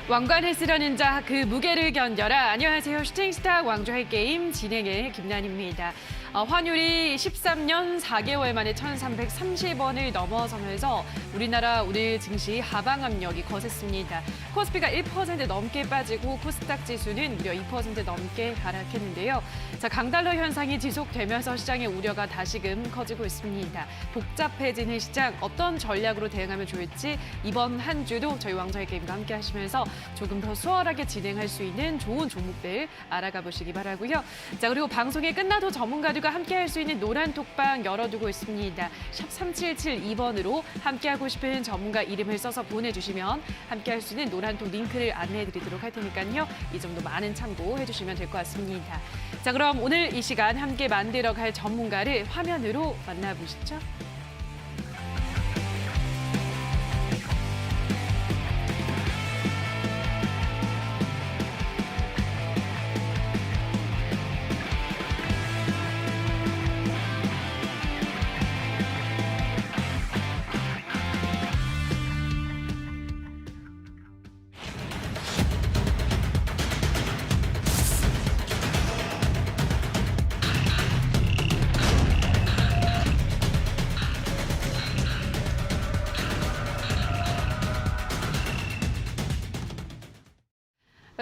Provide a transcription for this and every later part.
왕관을 쓰려는 자 그 무게를 견뎌라. 안녕하세요. 슈팅스타 왕좌의 게임 진행의 김난입니다. 환율이 13년 4개월 만에 1,330원을 넘어서면서 우리나라 오늘 증시 하방 압력이 거셌습니다. 코스피가 1% 넘게 빠지고 코스닥 지수는 무려 2% 넘게 하락했는데요. 자, 강달러 현상이 지속되면서 시장의 우려가 다시금 커지고 있습니다. 복잡해지는 시장 어떤 전략으로 대응하면 좋을지 이번 한 주도 저희 왕좌의 게임과 함께 하시면서 조금 더 수월하게 진행할 수 있는 좋은 종목들 알아가 보시기 바라고요. 자, 그리고 방송이 끝나도 전문가들과 함께 할 수 있는 노란 톡방 열어두고 있습니다. 샵 3772번으로 함께하고 싶은 전문가 이름을 써서 보내주시면 함께할 수 있는 노란톡 링크를 안내해드리도록 할 테니까요. 이 정도 많은 참고해 주시면 될 것 같습니다. 자, 그럼 오늘 이 시간 함께 만들어갈 전문가를 화면으로 만나보시죠.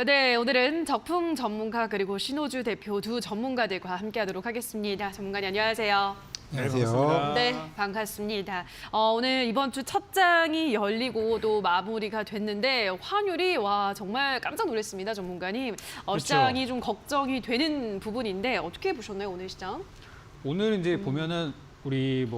네, 오늘은 적풍 전문가 그리고 신호주 대표 두 전문가들과 함께하도록 하겠습니다. 전문가님 안녕하세요. 안녕하세요. 네, 반갑습니다. 오늘 이번 주 첫 장이 열리고 또 마무리가 됐는데 환율이 와 정말 깜짝 놀랐습니다, 전문가님. 시장이 좀 걱정이 되는 부분인데 어떻게 보셨나요, 오늘 시장? 오늘 이제 보면은 우리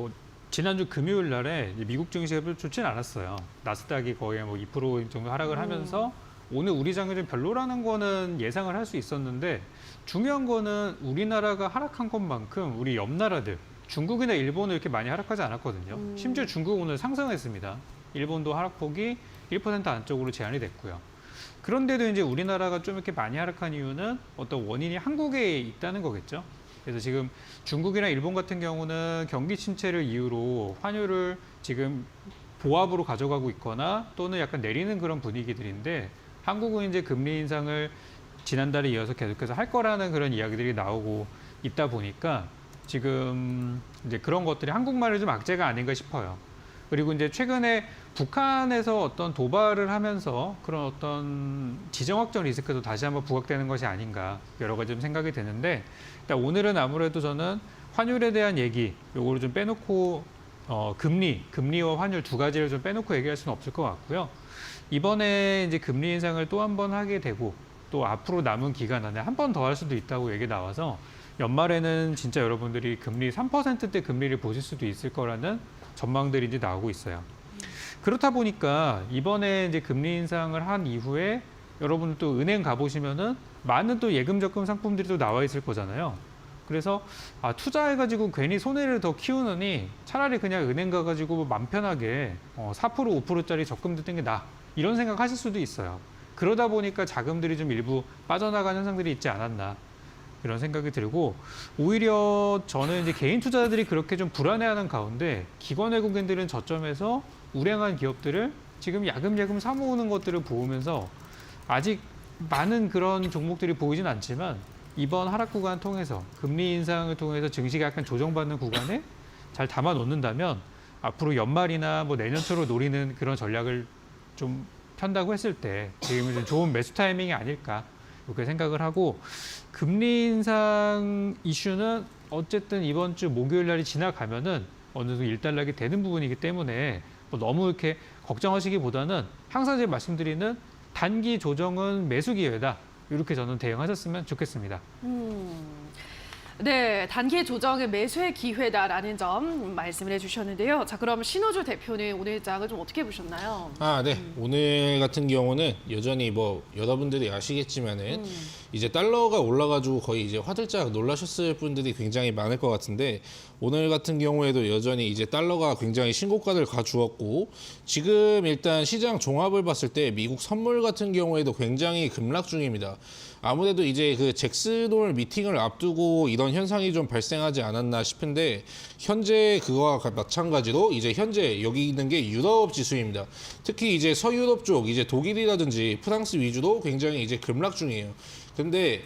지난주 금요일 날에 미국 증시가 별로 좋지는 않았어요. 나스닥이 거의 2% 정도 하락을 하면서 오늘 우리 장이 좀 별로라는 거는 예상을 할 수 있었는데 중요한 거는 우리나라가 하락한 것만큼 우리 옆 나라들 중국이나 일본은 이렇게 많이 하락하지 않았거든요. 심지어 중국 오늘 상승했습니다. 일본도 하락폭이 1% 안쪽으로 제한이 됐고요. 그런데도 이제 우리나라가 좀 이렇게 많이 하락한 이유는 어떤 원인이 한국에 있다는 거겠죠. 그래서 지금 중국이나 일본 같은 경우는 경기 침체를 이유로 환율을 지금 보합으로 가져가고 있거나 또는 약간 내리는 그런 분위기들인데 한국은 이제 금리 인상을 지난달에 이어서 계속해서 할 거라는 그런 이야기들이 나오고 있다 보니까 지금 이제 그런 것들이 한국말을 좀 악재가 아닌가 싶어요. 그리고 이제 최근에 북한에서 어떤 도발을 하면서 그런 어떤 지정학적 리스크도 다시 한번 부각되는 것이 아닌가 여러 가지 좀 생각이 되는데 일단 오늘은 아무래도 저는 환율에 대한 얘기 요거를 좀 빼놓고 금리와 환율 두 가지를 좀 빼놓고 얘기할 수는 없을 것 같고요. 이번에 이제 금리 인상을 또 한 번 하게 되고 또 앞으로 남은 기간 안에 한 번 더 할 수도 있다고 얘기 나와서 연말에는 진짜 여러분들이 금리 3%대 금리를 보실 수도 있을 거라는 전망들이 이제 나오고 있어요. 그렇다 보니까 이번에 이제 금리 인상을 한 이후에 여러분 또 은행 가보시면은 많은 또 예금 적금 상품들이 또 나와 있을 거잖아요. 그래서 투자해가지고 괜히 손해를 더 키우느니 차라리 그냥 은행 가가지고 맘 편하게 4% 5%짜리 적금 듣는 게 나아. 이런 생각하실 수도 있어요. 그러다 보니까 자금들이 좀 일부 빠져나가는 현상들이 있지 않았나 이런 생각이 들고 오히려 저는 이제 개인 투자자들이 그렇게 좀 불안해하는 가운데 기관 외국인들은 저점에서 우량한 기업들을 지금 야금야금 사모으는 것들을 보면서 아직 많은 그런 종목들이 보이진 않지만 이번 하락 구간 통해서 금리 인상을 통해서 증시가 약간 조정받는 구간에 잘 담아 놓는다면 앞으로 연말이나 내년 초로 노리는 그런 전략을 좀 편다고 했을 때 지금은 좀 좋은 매수 타이밍이 아닐까 이렇게 생각을 하고 금리 인상 이슈는 어쨌든 이번 주 목요일 날이 지나가면은 어느 정도 일단락이 되는 부분이기 때문에 너무 이렇게 걱정하시기보다는 항상 제가 말씀드리는 단기 조정은 매수 기회다. 이렇게 저는 대응하셨으면 좋겠습니다. 네, 단기 조정의 매수의 기회다라는 점 말씀을 해주셨는데요. 자, 그럼 신호주 대표는 오늘 장을 좀 어떻게 보셨나요? 네. 오늘 같은 경우는 여전히 여러분들이 아시겠지만은 이제 달러가 올라가지고 거의 이제 화들짝 놀라셨을 분들이 굉장히 많을 것 같은데 오늘 같은 경우에도 여전히 이제 달러가 굉장히 신고가를 가주었고 지금 일단 시장 종합을 봤을 때 미국 선물 같은 경우에도 굉장히 급락 중입니다. 아무래도 이제 그 잭슨홀 미팅을 앞두고 이런 현상이 좀 발생하지 않았나 싶은데 현재 그와 마찬가지로 이제 현재 여기 있는 게 유럽 지수입니다. 특히 이제 서유럽 쪽 이제 독일이라든지 프랑스 위주로 굉장히 이제 급락 중이에요. 근데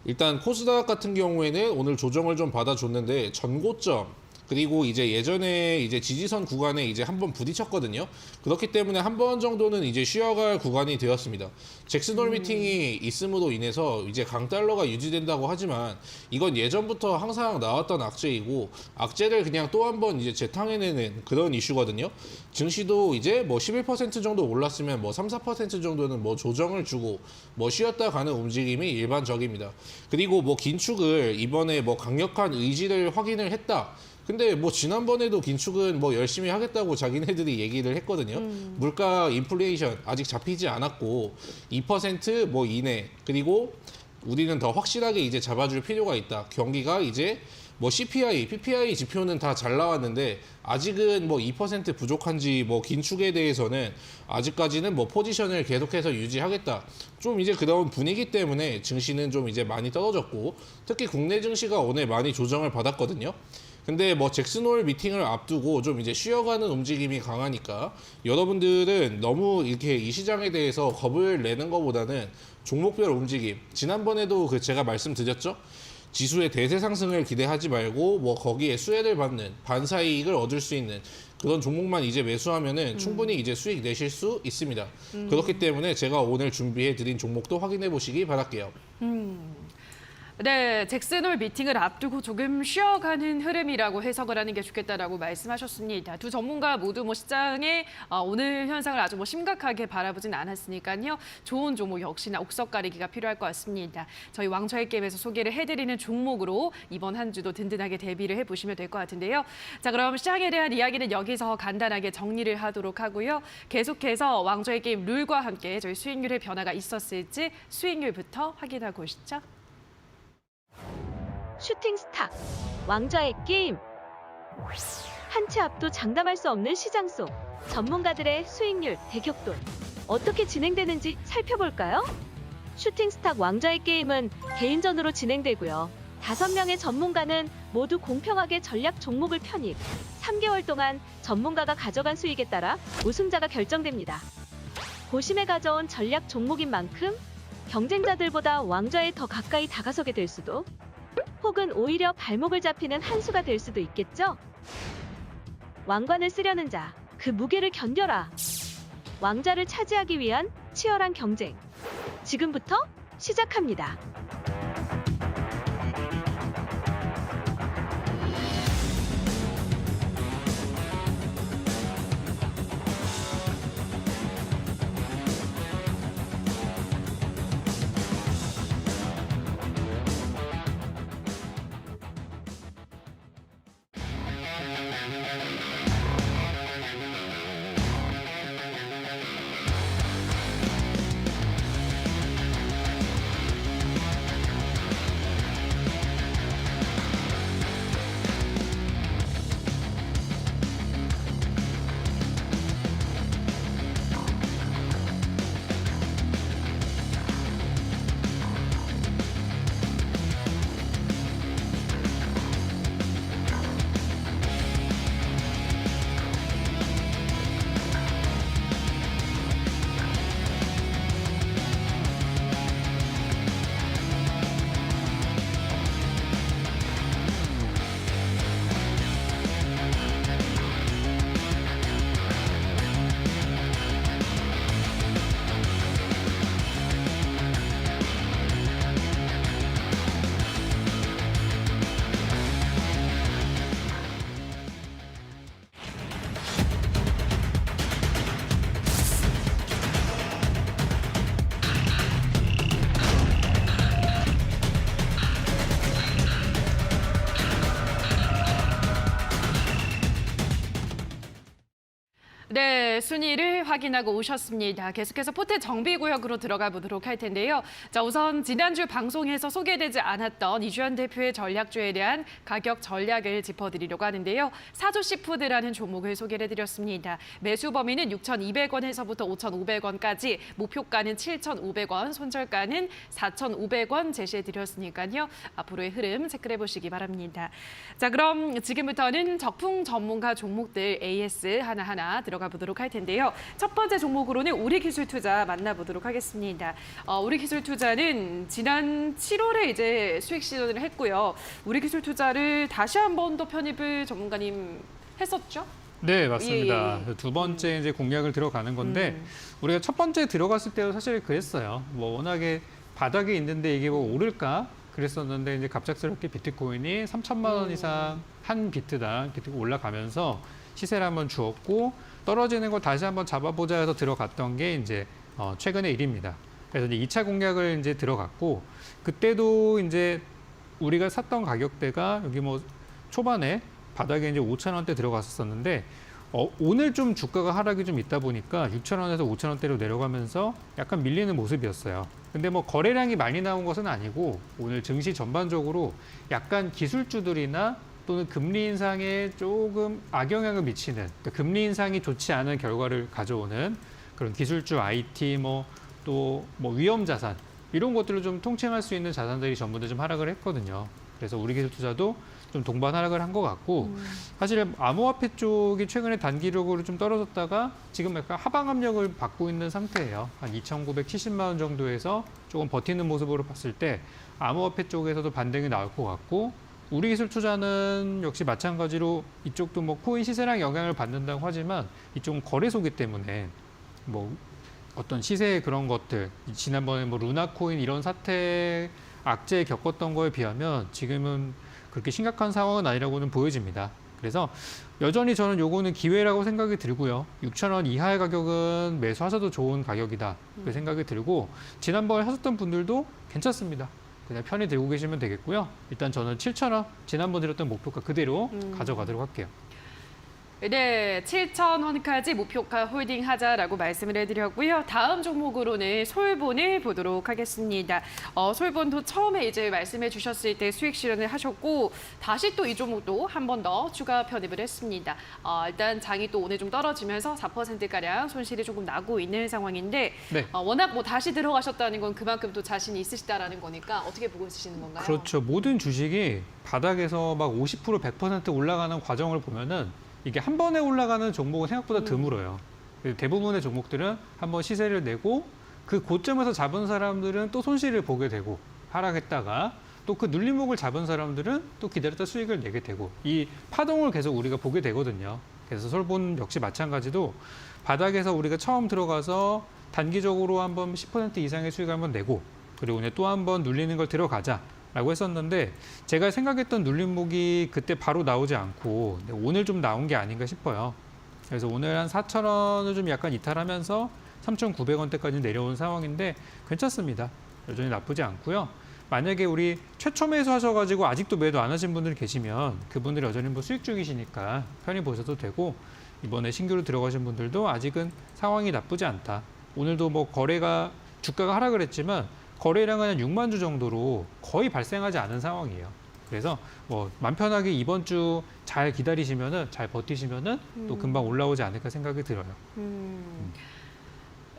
일단 코스닥 같은 경우에는 오늘 조정을 좀 받아줬는데 전고점 그리고 이제 예전에 이제 지지선 구간에 이제 한번 부딪혔거든요. 그렇기 때문에 한 번 정도는 이제 쉬어갈 구간이 되었습니다. 잭슨홀 미팅이 있음으로 인해서 이제 강달러가 유지된다고 하지만 이건 예전부터 항상 나왔던 악재이고 악재를 그냥 또 한 번 이제 재탕해내는 그런 이슈거든요. 증시도 이제 뭐 11% 정도 올랐으면 뭐 3, 4% 정도는 뭐 조정을 주고 뭐 쉬었다 가는 움직임이 일반적입니다. 그리고 뭐 긴축을 이번에 뭐 강력한 의지를 확인을 했다. 근데 뭐 지난번에도 긴축은 뭐 열심히 하겠다고 자기네들이 얘기를 했거든요. 물가 인플레이션 아직 잡히지 않았고 2%뭐 이내 그리고 우리는 더 확실하게 이제 잡아줄 필요가 있다. 경기가 이제 뭐 CPI, PPI 지표는 다 잘 나왔는데 아직은 뭐 2% 부족한지 뭐 긴축에 대해서는 아직까지는 뭐 포지션을 계속해서 유지하겠다. 좀 이제 그런 분위기 때문에 증시는 좀 이제 많이 떨어졌고 특히 국내 증시가 오늘 많이 조정을 받았거든요. 근데 뭐 잭슨홀 미팅을 앞두고 좀 이제 쉬어가는 움직임이 강하니까 여러분들은 너무 이렇게 이 시장에 대해서 겁을 내는 것보다는 종목별 움직임 지난번에도 그 제가 말씀드렸죠. 지수의 대세 상승을 기대하지 말고 뭐 거기에 수혜를 받는 반사이익을 얻을 수 있는 그런 종목만 이제 매수하면은 충분히 이제 수익 내실 수 있습니다. 그렇기 때문에 제가 오늘 준비해 드린 종목도 확인해 보시기 바랄게요. 네, 잭슨홀 미팅을 앞두고 조금 쉬어가는 흐름이라고 해석을 하는 게 좋겠다라고 말씀하셨습니다. 두 전문가 모두 뭐 시장의 오늘 현상을 아주 뭐 심각하게 바라보진 않았으니까요. 좋은 종목 역시나 옥석 가리기가 필요할 것 같습니다. 저희 왕좌의 게임에서 소개를 해드리는 종목으로 이번 한 주도 든든하게 대비를 해보시면 될 것 같은데요. 자, 그럼 시장에 대한 이야기는 여기서 간단하게 정리를 하도록 하고요. 계속해서 왕좌의 게임 룰과 함께 저희 수익률의 변화가 있었을지 수익률부터 확인하고 오시죠. 슈팅 스타, 왕좌의 게임. 한 치 앞도 장담할 수 없는 시장 속 전문가들의 수익률 대격돌. 어떻게 진행되는지 살펴볼까요? 슈팅 스타 왕좌의 게임은 개인전으로 진행되고요. 5명의 전문가는 모두 공평하게 전략 종목을 편입. 3개월 동안 전문가가 가져간 수익에 따라 우승자가 결정됩니다. 고심에 가져온 전략 종목인 만큼 경쟁자들보다 왕좌에 더 가까이 다가서게 될 수도 혹은 오히려 발목을 잡히는 한 수가 될 수도 있겠죠? 왕관을 쓰려는 자, 그 무게를 견뎌라. 왕좌를 차지하기 위한 치열한 경쟁. 지금부터 시작합니다. 네, 순위를 확인하고 오셨습니다. 계속해서 포트 정비구역으로 들어가 보도록 할 텐데요. 자, 우선 지난주 방송에서 소개되지 않았던 이주연 대표의 전략주에 대한 가격 전략을 짚어드리려고 하는데요. 사조시푸드라는 종목을 소개를 해드렸습니다. 매수 범위는 6,200원에서부터 5,500원까지, 목표가는 7,500원, 손절가는 4,500원 제시해드렸으니까요. 앞으로의 흐름 체크해 보시기 바랍니다. 자, 그럼 지금부터는 적풍 전문가 종목들 AS 하나하나 들어가 보도록 할 텐데요. 첫 번째 종목으로는 우리기술투자 만나보도록 하겠습니다. 우리기술투자는 지난 7월에 이제 수익 시전을 했고요. 우리기술투자를 다시 한 번 더 편입을 전문가님 했었죠? 네, 맞습니다. 예, 예. 두 번째 이제 공략을 들어가는 건데 우리가 첫 번째 들어갔을 때도 사실 그랬어요. 뭐 워낙에 바닥에 있는데 이게 뭐 오를까 그랬었는데 이제 갑작스럽게 비트코인이 3천만 원 이상 한 비트당 올라가면서 시세를 한번 주었고 떨어지는 걸 다시 한번 잡아보자 해서 들어갔던 게 이제 최근의 일입니다. 그래서 이제 2차 공략을 이제 들어갔고 그때도 이제 우리가 샀던 가격대가 여기 뭐 초반에 바닥에 이제 5,000원대 들어갔었는데 오늘 좀 주가가 하락이 좀 있다 보니까 6,000원에서 5,000원대로 내려가면서 약간 밀리는 모습이었어요. 근데 뭐 거래량이 많이 나온 것은 아니고 오늘 증시 전반적으로 약간 기술주들이나 또는 금리 인상에 조금 악영향을 미치는 그러니까 금리 인상이 좋지 않은 결과를 가져오는 그런 기술주 IT 또 위험 자산 이런 것들을 좀 통칭할 수 있는 자산들이 전부 다 좀 하락을 했거든요. 그래서 우리기술투자도 좀 동반 하락을 한 것 같고 사실 암호화폐 쪽이 최근에 단기적으로 좀 떨어졌다가 지금 약간 하방 압력을 받고 있는 상태예요. 한 2,970만 원 정도에서 조금 버티는 모습으로 봤을 때 암호화폐 쪽에서도 반등이 나올 것 같고 우리기술투자는 역시 마찬가지로 이쪽도 뭐 코인 시세랑 영향을 받는다고 하지만 이쪽은 거래소기 때문에 뭐 어떤 시세의 그런 것들 지난번에 뭐 루나코인 이런 사태 악재 겪었던 거에 비하면 지금은 그렇게 심각한 상황은 아니라고는 보여집니다. 그래서 여전히 저는 요거는 기회라고 생각이 들고요. 6,000원 이하의 가격은 매수하셔도 좋은 가격이다. 그 생각이 들고 지난번에 하셨던 분들도 괜찮습니다. 그냥 편히 들고 계시면 되겠고요. 일단 저는 7,000원 지난번 드렸던 목표가 그대로 가져가도록 할게요. 네, 7,000원까지 목표가 홀딩하자라고 말씀을 해드렸고요. 다음 종목으로는 솔본을 보도록 하겠습니다. 솔본도 처음에 이제 말씀해 주셨을 때 수익 실현을 하셨고 다시 또 이 종목도 한 번 더 추가 편입을 했습니다. 일단 장이 또 오늘 좀 떨어지면서 4%가량 손실이 조금 나고 있는 상황인데 네. 워낙 뭐 다시 들어가셨다는 건 그만큼 또 자신이 있으시다라는 거니까 어떻게 보고 있으시는 건가요? 그렇죠. 모든 주식이 바닥에서 막 50% 100% 올라가는 과정을 보면은 이게 한 번에 올라가는 종목은 생각보다 드물어요. 대부분의 종목들은 한번 시세를 내고 그 고점에서 잡은 사람들은 또 손실을 보게 되고 하락했다가 또 그 눌림목을 잡은 사람들은 또 기다렸다 수익을 내게 되고 이 파동을 계속 우리가 보게 되거든요. 그래서 솔본 역시 마찬가지도 바닥에서 우리가 처음 들어가서 단기적으로 한번 10% 이상의 수익을 한번 내고 그리고 또 한번 눌리는 걸 들어가자. 라고 했었는데 제가 생각했던 눌림목이 그때 바로 나오지 않고 오늘 좀 나온 게 아닌가 싶어요. 그래서 오늘 한 4,000원을 좀 약간 이탈하면서 3,900원대까지 내려온 상황인데 괜찮습니다. 여전히 나쁘지 않고요. 만약에 우리 최초 매수 하셔가지고 아직도 매도 안 하신 분들이 계시면 그분들이 여전히 뭐 수익 중이시니까 편히 보셔도 되고 이번에 신규로 들어가신 분들도 아직은 상황이 나쁘지 않다. 오늘도 뭐 주가가 하락을 했지만 거래량은 한 6만 주 정도로 거의 발생하지 않은 상황이에요. 그래서 뭐 맘 편하게 이번 주 잘 기다리시면은 잘 버티시면은 또 금방 올라오지 않을까 생각이 들어요.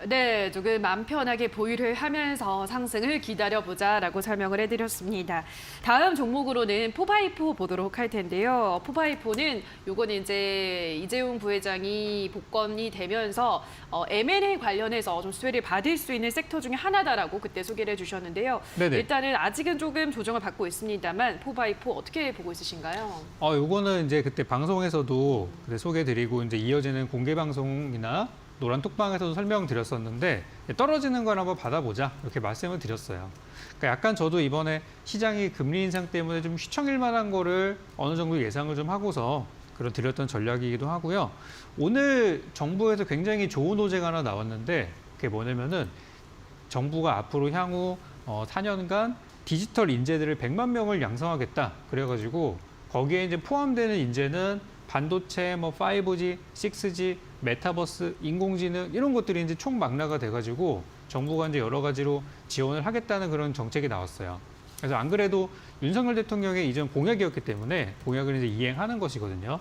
네, 조금 마음 편하게 보유를 하면서 상승을 기다려보자라고 설명을 해드렸습니다. 다음 종목으로는 포바이포 보도록 할 텐데요. 포바이포는 요거는 이제 이재용 부회장이 복권이 되면서 M&A 관련해서 좀 수혜를 받을 수 있는 섹터 중에 하나다라고 그때 소개를 해주셨는데요. 네네. 일단은 아직은 조금 조정을 받고 있습니다만 포바이포 어떻게 보고 있으신가요? 요거는 이제 그때 방송에서도 그때 소개드리고 이제 이어지는 공개 방송이나 노란 톡방에서도 설명드렸었는데 떨어지는 걸 한번 받아보자 이렇게 말씀을 드렸어요. 그러니까 약간 저도 이번에 시장이 금리 인상 때문에 좀 휘청일 만한 거를 어느 정도 예상을 좀 하고서 그런 드렸던 전략이기도 하고요. 오늘 정부에서 굉장히 좋은 호재가 하나 나왔는데 그게 뭐냐면은 정부가 앞으로 향후 4년간 디지털 인재들을 100만 명을 양성하겠다. 그래가지고 거기에 이제 포함되는 인재는 반도체, 뭐 5G, 6G, 메타버스, 인공지능 이런 것들이 이제 총망라가 돼가지고 정부가 이제 여러 가지로 지원을 하겠다는 그런 정책이 나왔어요. 그래서 안 그래도 윤석열 대통령의 이전 공약이었기 때문에 공약을 이제 이행하는 것이거든요.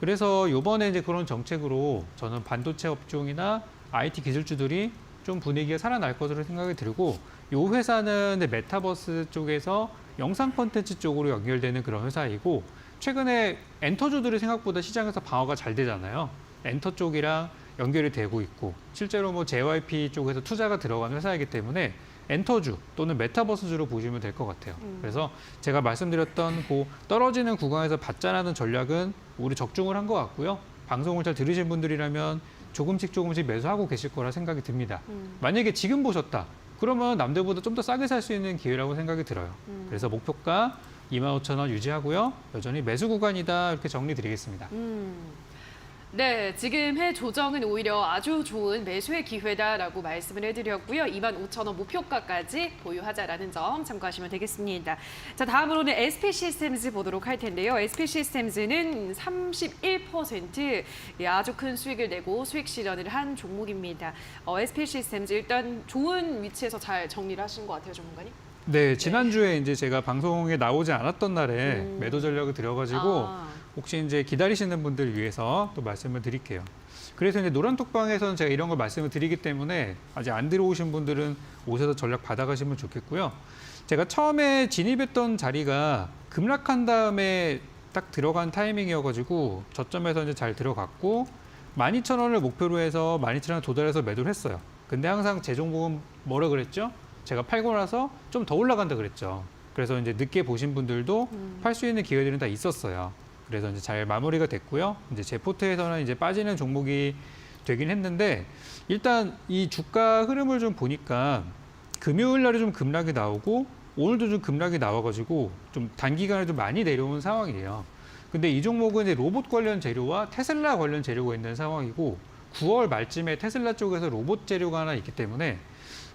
그래서 이번에 이제 그런 정책으로 저는 반도체 업종이나 IT 기술주들이 좀 분위기가 살아날 것으로 생각이 들고, 이 회사는 이제 메타버스 쪽에서 영상 콘텐츠 쪽으로 연결되는 그런 회사이고, 최근에 엔터주들이 생각보다 시장에서 방어가 잘 되잖아요. 엔터 쪽이랑 연결이 되고 있고, 실제로 뭐 JYP 쪽에서 투자가 들어간 회사이기 때문에 엔터주 또는 메타버스주로 보시면 될 것 같아요. 그래서 제가 말씀드렸던 그 떨어지는 구간에서 받자라는 전략은 우리 적중을 한 것 같고요. 방송을 잘 들으신 분들이라면 조금씩 매수하고 계실 거라 생각이 듭니다. 만약에 지금 보셨다, 그러면 남들보다 좀 더 싸게 살 수 있는 기회라고 생각이 들어요. 그래서 목표가 25,000원 유지하고요. 여전히 매수 구간이다, 이렇게 정리드리겠습니다. 네, 지금의 조정은 오히려 아주 좋은 매수의 기회다라고 말씀을 해드렸고요. 25,000원 목표가까지 보유하자라는 점 참고하시면 되겠습니다. 자, 다음으로는 SP시스템즈 보도록 할 텐데요. SP시스템즈는 31% 아주 큰 수익을 내고 수익 실현을 한 종목입니다. SP시스템즈 일단 좋은 위치에서 잘 정리를 하신 것 같아요, 전문가님. 네, 지난주에 이제 제가 방송에 나오지 않았던 날에 매도 전략을 들여가지고 혹시 이제 기다리시는 분들 위해서 또 말씀을 드릴게요. 그래서 이제 노란톡방에서는 제가 이런 걸 말씀을 드리기 때문에 아직 안 들어오신 분들은 오셔서 전략 받아가시면 좋겠고요. 제가 처음에 진입했던 자리가 급락한 다음에 딱 들어간 타이밍이어가지고 저점에서 이제 잘 들어갔고 12,000원을 목표로 해서 12,000원 도달해서 매도를 했어요. 근데 항상 제 종목은 뭐라 그랬죠? 제가 팔고 나서 좀 더 올라간다 그랬죠. 그래서 이제 늦게 보신 분들도 팔 수 있는 기회들은 다 있었어요. 그래서 이제 잘 마무리가 됐고요. 이제 제 포트에서는 이제 빠지는 종목이 되긴 했는데, 일단 이 주가 흐름을 좀 보니까 금요일 날에 좀 급락이 나오고 오늘도 좀 급락이 나와가지고 좀 단기간에 좀 많이 내려온 상황이에요. 근데 이 종목은 이제 로봇 관련 재료와 테슬라 관련 재료가 있는 상황이고 9월 말쯤에 테슬라 쪽에서 로봇 재료가 하나 있기 때문에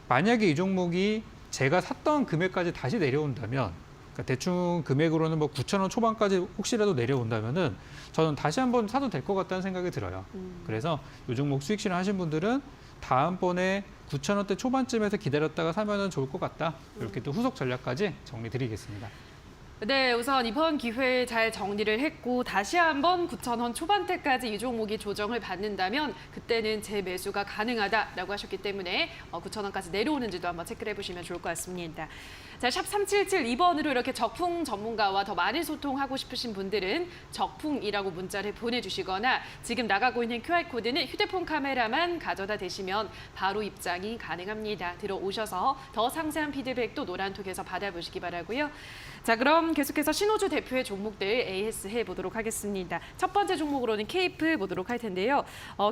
만약에 이 종목이 제가 샀던 금액까지 다시 내려온다면, 그러니까 대충 금액으로는 뭐 9,000원 초반까지 혹시라도 내려온다면은 저는 다시 한번 사도 될 것 같다는 생각이 들어요. 그래서 이 종목 수익 실현하신 분들은 다음번에 9,000원대 초반쯤에서 기다렸다가 사면은 좋을 것 같다. 이렇게 또 후속 전략까지 정리드리겠습니다. 네, 우선 이번 기회에 잘 정리를 했고 다시 한번 9,000원 초반대까지 이 종목이 조정을 받는다면 그때는 재매수가 가능하다라고 하셨기 때문에 9,000원까지 내려오는지도 한번 체크를 해보시면 좋을 것 같습니다. 자, 샵 3772번으로 이렇게 적풍 전문가와 더 많이 소통하고 싶으신 분들은 적풍이라고 문자를 보내주시거나 지금 나가고 있는 QR코드는 휴대폰 카메라만 가져다 대시면 바로 입장이 가능합니다. 들어오셔서 더 상세한 피드백도 노란톡에서 받아보시기 바라고요. 자, 그럼 계속해서 신호주 대표의 종목들 AS 해보도록 하겠습니다. 첫 번째 종목으로는 케이프 보도록 할 텐데요.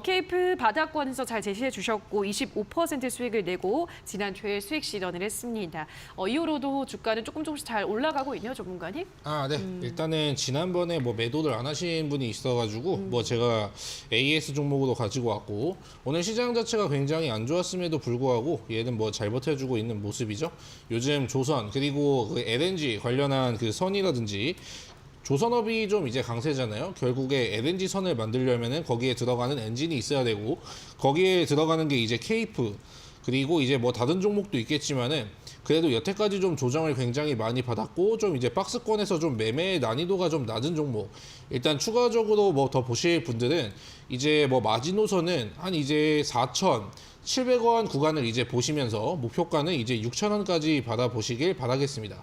케이프 바닥권에서 잘 제시해 주셨고 25% 수익을 내고 지난주에 수익 실현을 했습니다. 이후로도 주가는 조금씩 잘 올라가고 있네요, 전문가님. 네. 일단은 지난번에 뭐 매도를 안 하신 분이 있어가지고 뭐 제가 AS 종목으로 가지고 왔고, 오늘 시장 자체가 굉장히 안 좋았음에도 불구하고 얘는 뭐 잘 버텨주고 있는 모습이죠. 요즘 조선 그리고 그 LNG 관련한 그 선이라든지 조선업이 좀 이제 강세잖아요. 결국에 LNG 선을 만들려면은 거기에 들어가는 엔진이 있어야 되고, 거기에 들어가는 게 이제 케이프, 그리고 이제 뭐 다른 종목도 있겠지만은 그래도 여태까지 좀 조정을 굉장히 많이 받았고 좀 이제 박스권에서 좀 매매 난이도가 좀 낮은 종목. 일단 추가적으로 뭐 더 보실 분들은 이제 뭐 마지노선은 한 이제 4,700원 구간을 이제 보시면서 목표가는 이제 6,000원까지 받아보시길 바라겠습니다.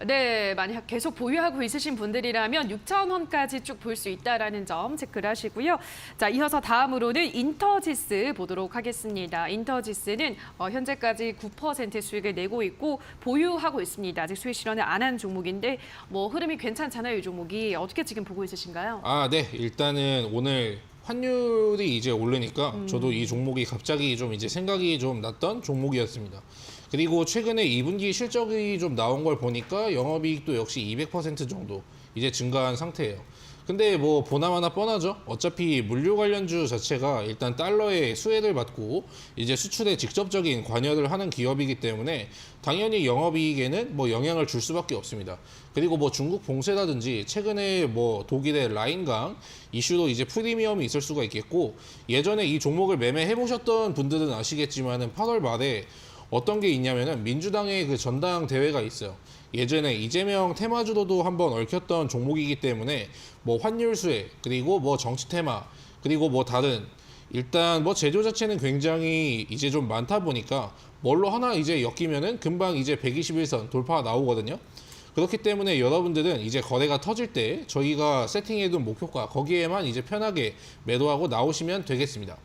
네, 만약 계속 보유하고 있으신 분들이라면 6,000원까지 쭉 볼 수 있다는 점 체크를 하시고요. 자, 이어서 다음으로는 인터지스 보도록 하겠습니다. 인터지스는 현재까지 9% 수익을 내고 있고 보유하고 있습니다. 아직 수익 실현을 안 한 종목인데 뭐 흐름이 괜찮잖아요, 이 종목이. 어떻게 지금 보고 있으신가요? 네. 일단은 오늘 환율이 이제 오르니까 저도 이 종목이 갑자기 좀 이제 생각이 좀 났던 종목이었습니다. 그리고 최근에 2분기 실적이 좀 나온 걸 보니까 영업이익도 역시 200% 정도 이제 증가한 상태예요. 근데 뭐 보나마나 뻔하죠. 어차피 물류 관련주 자체가 일단 달러의 수혜를 받고 이제 수출에 직접적인 관여를 하는 기업이기 때문에 당연히 영업이익에는 뭐 영향을 줄 수밖에 없습니다. 그리고 뭐 중국 봉쇄라든지 최근에 뭐 독일의 라인강 이슈도 이제 프리미엄이 있을 수가 있겠고, 예전에 이 종목을 매매해 보셨던 분들은 아시겠지만은 8월 말에 어떤 게 있냐면은 민주당의 그 전당 대회가 있어요. 예전에 이재명 테마주로도 한번 얽혔던 종목이기 때문에 뭐 환율 수혜, 그리고 뭐 정치 테마, 그리고 뭐 다른 일단 뭐 제조 자체는 굉장히 이제 좀 많다 보니까 뭘로 하나 이제 엮이면은 금방 이제 121선 돌파가 나오거든요. 그렇기 때문에 여러분들은 이제 거래가 터질 때 저희가 세팅해둔 목표가 거기에만 이제 편하게 매도하고 나오시면 되겠습니다.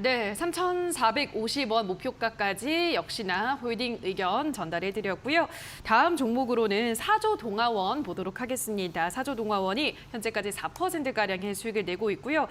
네, 3,450원 목표가까지 역시나 홀딩 의견 전달해드렸고요. 다음 종목으로는 사조동아원 보도록 하겠습니다. 사조동아원이 현재까지 4%가량의 수익을 내고 있고요.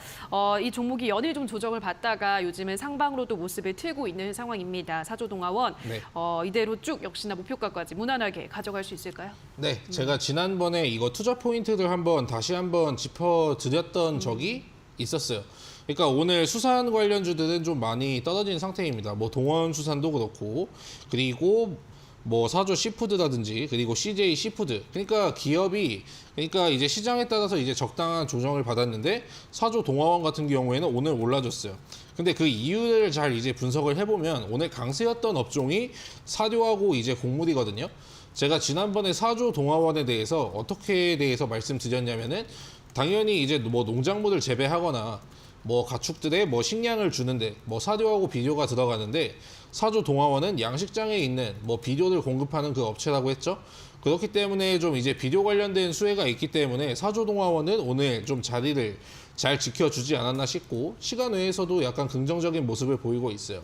이 종목이 연일 좀 조정을 받다가 요즘은 상방으로 또 모습을 틀고 있는 상황입니다. 사조동아원 네. 이대로 쭉 역시나 목표가까지 무난하게 가져갈 수 있을까요? 네, 제가 지난번에 이거 투자 포인트를 다시 한번 짚어드렸던 적이 있었어요. 그러니까 오늘 수산 관련주들은 좀 많이 떨어진 상태입니다. 뭐 동원수산도 그렇고, 그리고 뭐 사조 시푸드라든지, 그리고 CJ 시푸드. 그러니까 기업이 이제 시장에 따라서 이제 적당한 조정을 받았는데 사조 동아원 같은 경우에는 오늘 올라줬어요. 근데 그 이유를 잘 이제 분석을 해보면 오늘 강세였던 업종이 사료하고 이제 곡물이거든요. 제가 지난번에 사조 동아원에 대해서 어떻게 대해서 말씀드렸냐면은 당연히 이제 뭐 농작물을 재배하거나 뭐 가축들의 뭐 식량을 주는데 뭐 사료하고 비료가 들어가는데 사조 동아원은 양식장에 있는 뭐 비료를 공급하는 그 업체라고 했죠. 그렇기 때문에 좀 이제 비료 관련된 수혜가 있기 때문에 사조 동아원은 오늘 좀 자리를 잘 지켜주지 않았나 싶고, 시간 외에서도 약간 긍정적인 모습을 보이고 있어요.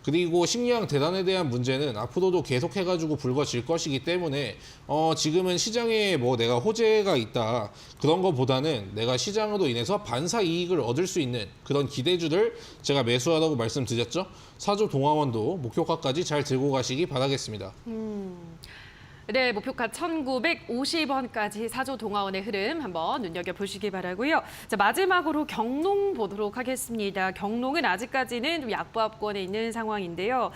그리고 식량 대란에 대한 문제는 앞으로도 계속해가지고 불거질 것이기 때문에 지금은 시장에 뭐 내가 호재가 있다 그런 것보다는 내가 시장으로 인해서 반사 이익을 얻을 수 있는 그런 기대주를 제가 매수하라고 말씀드렸죠. 사조 동아원도 목표가까지 잘 들고 가시기 바라겠습니다. 네, 목표가 1,950원까지 사조 동아원의 흐름 한번 눈여겨보시기 바라고요. 자, 마지막으로 경농 보도록 하겠습니다. 경농은 아직까지는 좀 약보합권에 있는 상황인데요.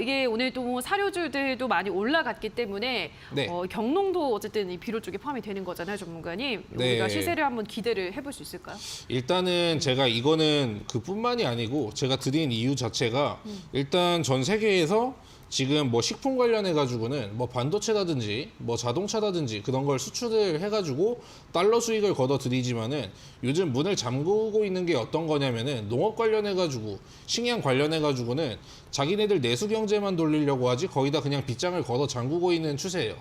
이게 오늘 또 사료주들도 많이 올라갔기 때문에 네. 경농도 어쨌든 이 비료 쪽에 포함이 되는 거잖아요, 전문가님. 네. 우리가 시세를 한번 기대를 해볼 수 있을까요? 일단은 제가 이거는 그뿐만이 아니고 제가 드린 이유 자체가 일단 전 세계에서 지금 뭐 식품 관련해 가지고는 뭐 반도체라든지 뭐 자동차라든지 그런 걸 수출을 해 가지고 달러 수익을 걷어 들이지만은 요즘 문을 잠그고 있는 게 어떤 거냐면은 농업 관련해 가지고 식량 관련해 가지고는 자기네들 내수 경제만 돌리려고 하지 거의 다 그냥 빗장을 걷어 잠그고 있는 추세예요.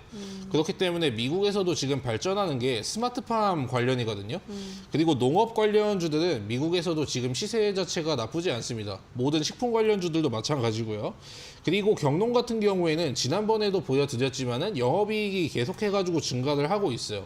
그렇기 때문에 미국에서도 지금 발전하는 게 스마트팜 관련이거든요. 그리고 농업 관련주들은 미국에서도 지금 시세 자체가 나쁘지 않습니다. 모든 식품 관련주들도 마찬가지고요. 그리고 경농 같은 경우에는 지난번에도 보여드렸지만은 영업이익이 계속해가지고 증가를 하고 있어요.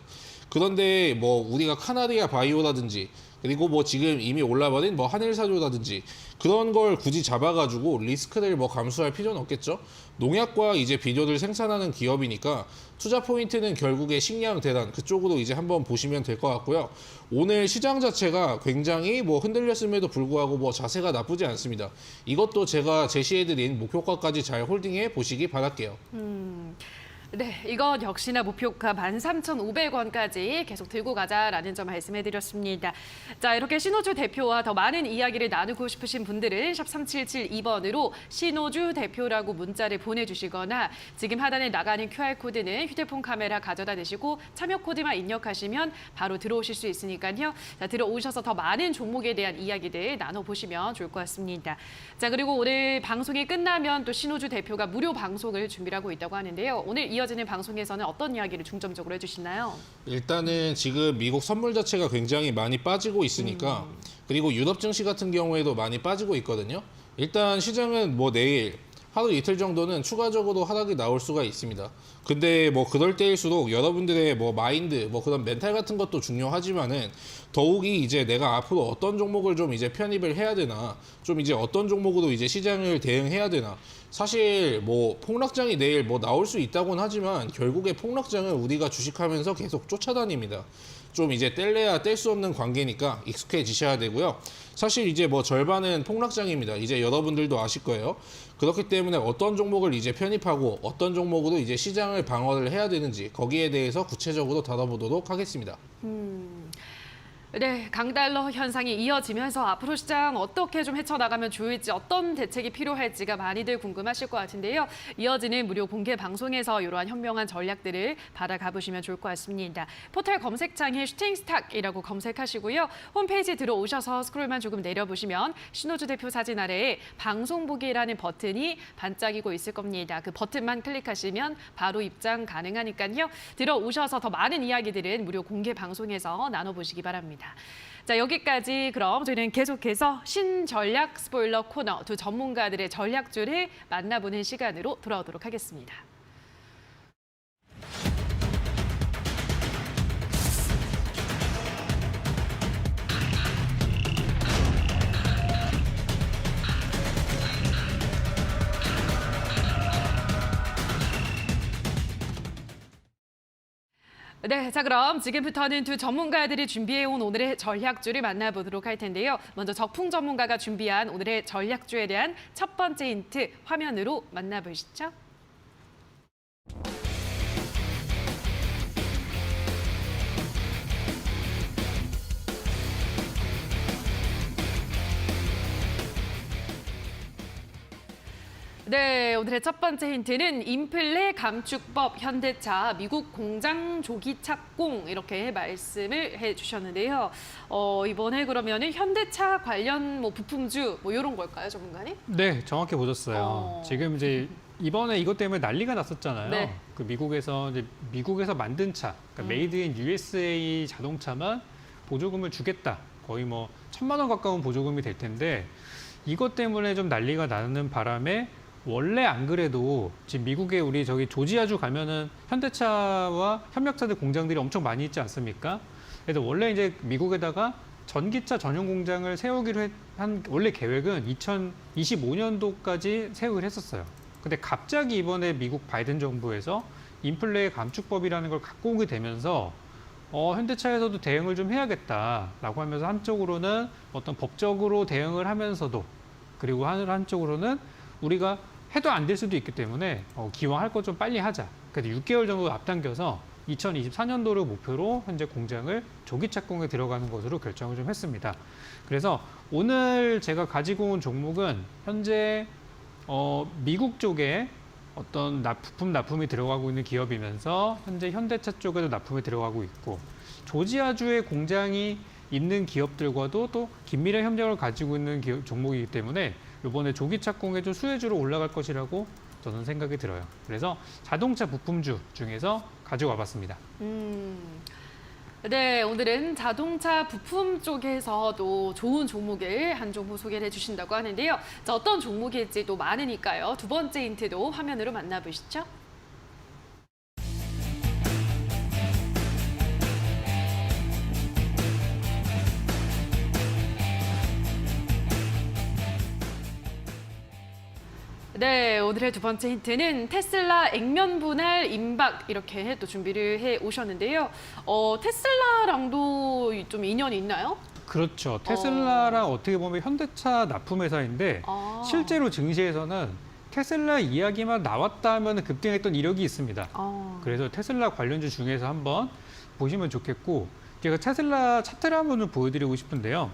그런데 뭐 우리가 카나리아 바이오라든지 그리고 뭐 지금 이미 올라버린 뭐 한일사료라든지 그런 걸 굳이 잡아가지고 리스크를 뭐 감수할 필요는 없겠죠. 농약과 이제 비료를 생산하는 기업이니까 투자 포인트는 결국에 식량 대란 그쪽으로 이제 한번 보시면 될 것 같고요. 오늘 시장 자체가 굉장히 뭐 흔들렸음에도 불구하고 뭐 자세가 나쁘지 않습니다. 이것도 제가 제시해드린 목표가까지 잘 홀딩해 보시기 바랄게요. 네, 이건 역시나 목표가 13,500원까지 계속 들고 가자라는 점 말씀해드렸습니다. 자, 이렇게 신호주 대표와 더 많은 이야기를 나누고 싶으신 분들은 샵 3772번으로 신호주 대표라고 문자를 보내주시거나 지금 하단에 나가는 QR코드는 휴대폰 카메라 가져다 대시고 참여 코드만 입력하시면 바로 들어오실 수 있으니까요. 자, 들어오셔서 더 많은 종목에 대한 이야기들 나눠보시면 좋을 것 같습니다. 자, 그리고 오늘 방송이 끝나면 또 신호주 대표가 무료 방송을 준비를 하고 있다고 하는데요. 오늘 이어지는 방송에서는 어떤 이야기를 중점적으로 해주시나요? 일단은 지금 미국 선물 자체가 굉장히 많이 빠지고 있으니까 그리고 유럽 증시 같은 경우에도 많이 빠지고 있거든요. 일단 시장은 뭐 내일 하루 이틀 정도는 추가적으로 하락이 나올 수가 있습니다. 근데 뭐 그럴 때일수록 여러분들의 뭐 마인드, 뭐 그런 멘탈 같은 것도 중요하지만은 더욱이 이제 내가 앞으로 어떤 종목을 좀 이제 편입을 해야 되나, 좀 이제 어떤 종목으로 이제 시장을 대응해야 되나. 사실 뭐 폭락장이 내일 뭐 나올 수 있다고는 하지만 결국에 폭락장은 우리가 주식하면서 계속 쫓아다닙니다. 좀 이제 뗄래야 뗄 수 없는 관계니까 익숙해지셔야 되고요. 사실 이제 뭐 절반은 폭락장입니다. 이제 여러분들도 아실 거예요. 그렇기 때문에 어떤 종목을 이제 편입하고 어떤 종목으로 이제 시장을 방어를 해야 되는지 거기에 대해서 구체적으로 다뤄보도록 하겠습니다. 네, 강달러 현상이 이어지면서 앞으로 시장 어떻게 좀 헤쳐나가면 좋을지, 어떤 대책이 필요할지가 많이들 궁금하실 것 같은데요. 이어지는 무료 공개 방송에서 이러한 현명한 전략들을 받아가 보시면 좋을 것 같습니다. 포털 검색창에 슈팅스탁이라고 검색하시고요. 홈페이지 들어오셔서 스크롤만 조금 내려보시면 신호주 대표 사진 아래에 방송 보기라는 버튼이 반짝이고 있을 겁니다. 그 버튼만 클릭하시면 바로 입장 가능하니까요. 들어오셔서 더 많은 이야기들은 무료 공개 방송에서 나눠보시기 바랍니다. 자, 여기까지 그럼 저희는 계속해서 신전략 스포일러 코너 두 전문가들의 전략주를 만나보는 시간으로 돌아오도록 하겠습니다. 네, 자 그럼 지금부터는 두 전문가들이 준비해온 오늘의 전략주를 만나보도록 할 텐데요. 먼저 적풍 전문가가 준비한 오늘의 전략주에 대한 첫 번째 힌트 화면으로 만나보시죠. 네, 오늘의 첫 번째 힌트는 인플레 감축법 현대차 미국 공장 조기 착공 이렇게 말씀을 해주셨는데요. 이번에 그러면은 현대차 관련 뭐 부품주 뭐 이런 걸까요, 전문가님? 네, 정확히 보셨어요. 지금 이제 이번에 이것 때문에 난리가 났었잖아요. 네. 그 미국에서 만든 차, 그러니까 메이드 인 USA 자동차만 보조금을 주겠다. 거의 뭐 1,000만 원 가까운 보조금이 될 텐데 이것 때문에 좀 난리가 나는 바람에 원래 안 그래도 지금 미국에 우리 저기 조지아주 가면은 현대차와 협력차들 공장들이 엄청 많이 있지 않습니까? 그래서 원래 이제 미국에다가 전기차 전용 공장을 세우기로 한 원래 계획은 2025년도까지 세우기로 했었어요. 근데 갑자기 이번에 미국 바이든 정부에서 인플레 감축법이라는 걸 갖고 오게 되면서 현대차에서도 대응을 좀 해야겠다라고 하면서 한쪽으로는 어떤 법적으로 대응을 하면서도 그리고 한쪽으로는 우리가 해도 안 될 수도 있기 때문에 기왕 할 거 좀 빨리 하자. 그래서 6개월 정도 앞당겨서 2024년도를 목표로 현재 공장을 조기 착공에 들어가는 것으로 결정을 좀 했습니다. 그래서 오늘 제가 가지고 온 종목은 현재 미국 쪽에 어떤 부품 납품이 들어가고 있는 기업이면서 현재 현대차 쪽에도 납품이 들어가고 있고 조지아주의 공장이 있는 기업들과도 또 긴밀한 협력을 가지고 있는 종목이기 때문에 이번에 조기 착공에 좀 수혜주로 올라갈 것이라고 저는 생각이 들어요. 그래서 자동차 부품주 중에서 가져와 봤습니다. 네, 오늘은 자동차 부품 쪽에서도 좋은 종목을 한 종목 소개를 해주신다고 하는데요. 자, 어떤 종목일지 또 많으니까요. 두 번째 힌트도 화면으로 만나보시죠. 네, 오늘의 두 번째 힌트는 테슬라 액면 분할 임박 이렇게 또 준비를 해 오셨는데요. 테슬라랑도 좀 인연이 있나요? 그렇죠. 테슬라랑 어떻게 보면 현대차 납품회사인데 실제로 증시에서는 테슬라 이야기만 나왔다 하면 급등했던 이력이 있습니다. 그래서 테슬라 관련주 중에서 한번 보시면 좋겠고 제가 테슬라 차트를 한번 보여드리고 싶은데요.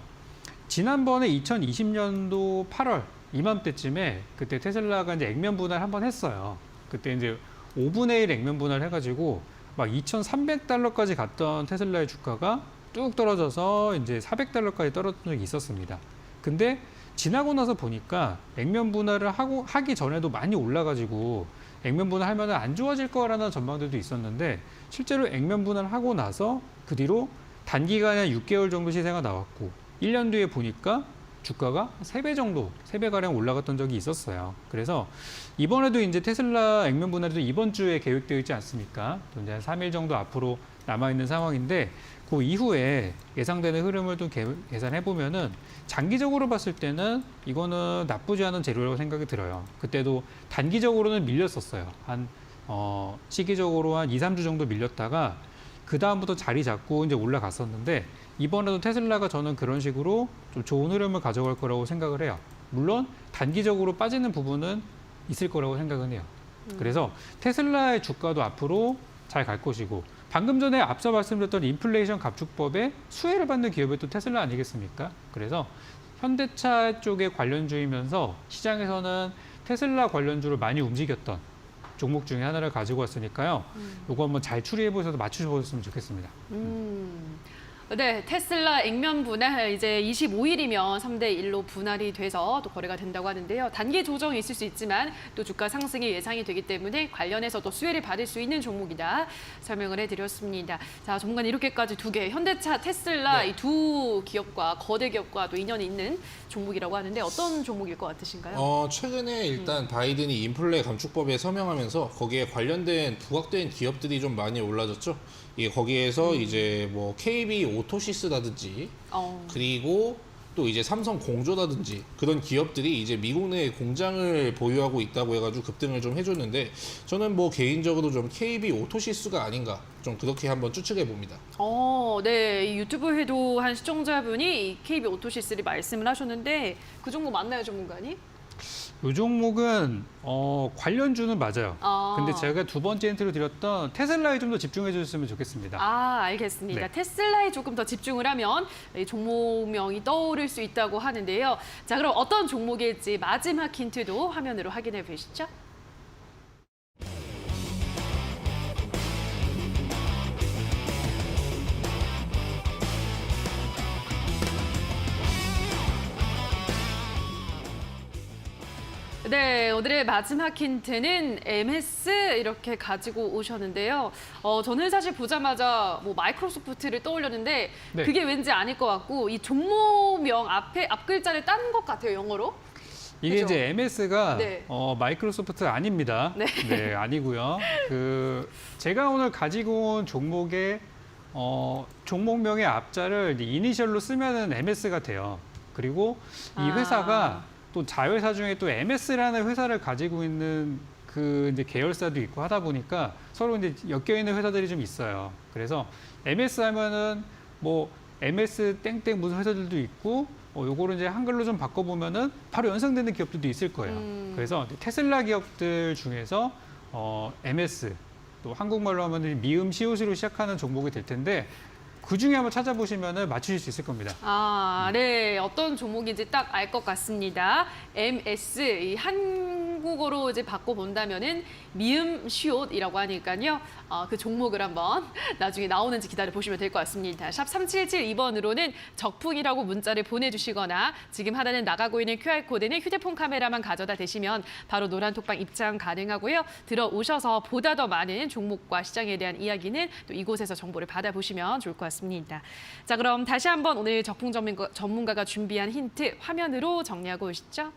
지난번에 2020년도 8월 이맘때쯤에 그때 테슬라가 이제 액면 분할 한번 했어요. 그때 이제 5분의 1 액면 분할 해가지고 막 2,300달러까지 갔던 테슬라의 주가가 뚝 떨어져서 이제 400달러까지 떨어진 적이 있었습니다. 근데 지나고 나서 보니까 액면 분할을 하기 전에도 많이 올라가지고 액면 분할 하면 안 좋아질 거라는 전망들도 있었는데 실제로 액면 분할 하고 나서 그 뒤로 단기간에 6개월 정도 시세가 나왔고 1년 뒤에 보니까 주가가 3배 정도, 3배가량 올라갔던 적이 있었어요. 그래서 이번에도 이제 테슬라 액면 분할도 이번 주에 계획되어 있지 않습니까? 또 이제 한 3일 정도 앞으로 남아있는 상황인데 그 이후에 예상되는 흐름을 좀 계산해 보면은 장기적으로 봤을 때는 이거는 나쁘지 않은 재료라고 생각이 들어요. 그때도 단기적으로는 밀렸었어요. 시기적으로 한 2, 3주 정도 밀렸다가 그 다음부터 자리 잡고 이제 올라갔었는데 이번에도 테슬라가 저는 그런 식으로 좀 좋은 흐름을 가져갈 거라고 생각을 해요. 물론 단기적으로 빠지는 부분은 있을 거라고 생각은 해요. 그래서 테슬라의 주가도 앞으로 잘 갈 것이고 방금 전에 앞서 말씀드렸던 인플레이션 감축법에 수혜를 받는 기업이 또 테슬라 아니겠습니까? 그래서 현대차 쪽에 관련주이면서 시장에서는 테슬라 관련주를 많이 움직였던 종목 중에 하나를 가지고 왔으니까요. 이거 한번 잘 추리해 보셔서 맞추셔 보셨으면 좋겠습니다. 네, 테슬라 액면 분할 이제 25일이면 3대 1로 분할이 돼서 또 거래가 된다고 하는데요. 단기 조정이 있을 수 있지만 또 주가 상승이 예상이 되기 때문에 관련해서도 수혜를 받을 수 있는 종목이다 설명을 해드렸습니다. 자, 전문가는 이렇게까지 두 개, 현대차, 테슬라 이 두 기업과 거대 기업과 또 인연이 있는 종목이라고 하는데 어떤 종목일 것 같으신가요? 최근에 일단 바이든이 인플레 감축법에 서명하면서 거기에 관련된 부각된 기업들이 좀 많이 올라졌죠. 이게 거기에서 이제 뭐 KB 오토시스라든지 그리고 또 이제 삼성 공조라든지 그런 기업들이 이제 미국 내에 공장을 보유하고 있다고 해가지고 급등을 좀 해줬는데 저는 뭐 개인적으로 좀 KB 오토시스가 아닌가 좀 그렇게 한번 추측해 봅니다. 네, 이 유튜브에도 한 시청자분이 이 KB 오토시스를 말씀을 하셨는데 그 종목 맞나요, 전문가님? 이 종목은 관련주는 맞아요. 근데 제가 두 번째 힌트로 드렸던 테슬라에 좀 더 집중해 주셨으면 좋겠습니다. 알겠습니다. 네. 테슬라에 조금 더 집중을 하면 이 종목명이 떠오를 수 있다고 하는데요. 자, 그럼 어떤 종목일지 마지막 힌트도 화면으로 확인해 보시죠. 네, 오늘의 마지막 힌트는 MS 이렇게 가지고 오셨는데요. 저는 사실 보자마자 뭐 마이크로소프트를 떠올렸는데 네. 그게 왠지 아닐 것 같고 이 종목명 앞에 앞 글자를 딴 것 같아요, 영어로. 이게 그죠? 이제 MS가 네. 마이크로소프트 아닙니다. 네. 아니고요. 제가 오늘 가지고 온 종목의 종목명의 앞자를 이제 이니셜로 쓰면은 MS가 돼요. 그리고 이 회사가 또 자회사 중에 또 MS라는 회사를 가지고 있는 그 이제 계열사도 있고 하다 보니까 서로 이제 엮여 있는 회사들이 좀 있어요. 그래서 MS 하면은 뭐 MS 땡땡 무슨 회사들도 있고 요거를 이제 한글로 좀 바꿔보면은 바로 연상되는 기업들도 있을 거예요. 그래서 테슬라 기업들 중에서 MS 또 한국말로 하면 미음 시옷으로 시작하는 종목이 될 텐데 그 중에 한번 찾아보시면 맞추실 수 있을 겁니다. 네. 어떤 종목인지 딱 알 것 같습니다. MS, 이 한국어로 이제 바꿔본다면은 미음 시옷이라고 하니까요. 그 종목을 한번 나중에 나오는지 기다려 보시면 될 것 같습니다. 샵 3772번으로는 적풍이라고 문자를 보내주시거나 지금 하나는 나가고 있는 QR코드는 휴대폰 카메라만 가져다 대시면 바로 노란톡방 입장 가능하고요. 들어오셔서 보다 더 많은 종목과 시장에 대한 이야기는 또 이곳에서 정보를 받아보시면 좋을 것 같습니다. 자, 그럼 다시 한번 오늘 적풍 전문가가 준비한 힌트 화면으로 정리하고 오시죠.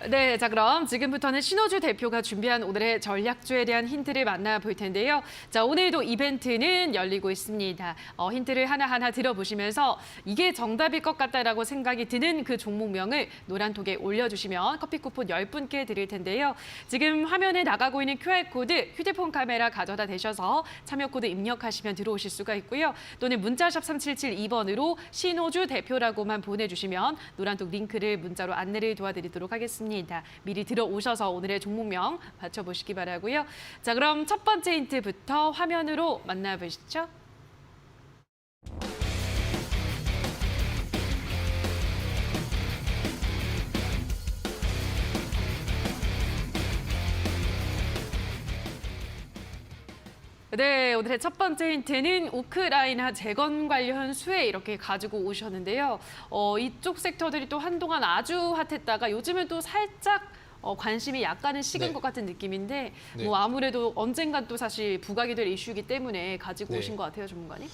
네, 자 그럼 지금부터는 신호주 대표가 준비한 오늘의 전략주에 대한 힌트를 만나볼 텐데요. 자, 오늘도 이벤트는 열리고 있습니다. 힌트를 하나하나 들어보시면서 이게 정답일 것 같다라고 생각이 드는 그 종목명을 노란톡에 올려주시면 커피 쿠폰 10분께 드릴 텐데요. 지금 화면에 나가고 있는 QR코드 휴대폰 카메라 가져다 대셔서 참여 코드 입력하시면 들어오실 수가 있고요. 또는 문자샵 3772번으로 신호주 대표라고만 보내주시면 노란톡 링크를 문자로 안내를 도와드리도록 하겠습니다. 미리 들어오셔서 오늘의 종목명 맞춰보시기 바라고요. 자, 그럼 첫 번째 힌트부터 화면으로 만나보시죠. 네, 오늘의 첫 번째 힌트는 우크라이나 재건 관련 수혜 이렇게 가지고 오셨는데요. 이쪽 섹터들이 또 한동안 아주 핫했다가 요즘은 또 살짝 관심이 약간은 식은 네. 것 같은 느낌인데 네. 뭐 아무래도 언젠간 또 사실 부각이 될 이슈이기 때문에 가지고 네. 오신 것 같아요, 전문가님.